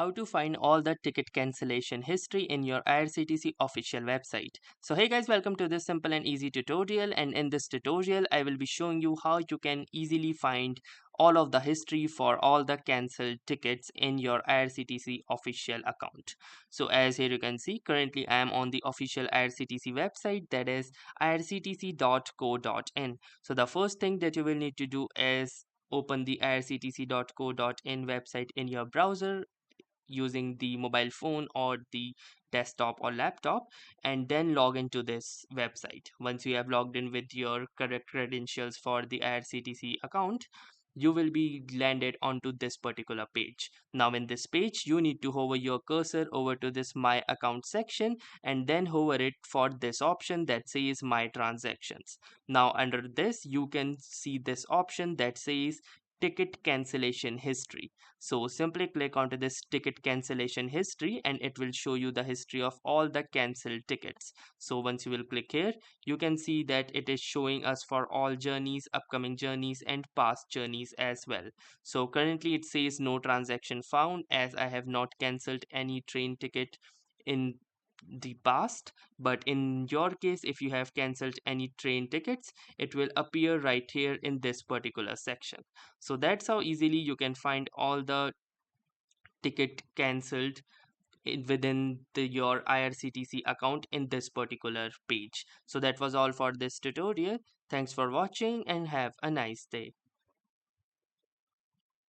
how to find all the ticket cancellation history in your IRCTC official website. So hey guys, welcome to this simple and easy tutorial, and in this tutorial I will be showing you how you can easily find all of the history for all the cancelled tickets in your IRCTC official account. So as here you can see, currently I am on the official IRCTC website, that is irctc.co.in. So the first thing that you will need to do is open the irctc.co.in website in your browser using the mobile phone or the desktop or laptop, and then log into this website. Once you have logged in with your correct credentials for the IRCTC account, you will be landed onto this particular page. Now in this page you need to hover your cursor over to this my account section and then hover it for this option that says my transactions. Now under this you can see this option that says ticket cancellation history. So simply click onto this ticket cancellation history and it will show you the history of all the cancelled tickets. So once you will click here, you can see that it is showing us for all journeys, upcoming journeys and past journeys as well. So currently it says no transaction found, as I have not cancelled any train ticket in the past. But in your case, if you have cancelled any train tickets, it will appear right here in this particular section. So that's how easily you can find all the ticket cancelled within your IRCTC account in this particular page. So that was all for this tutorial. Thanks for watching and have a nice day.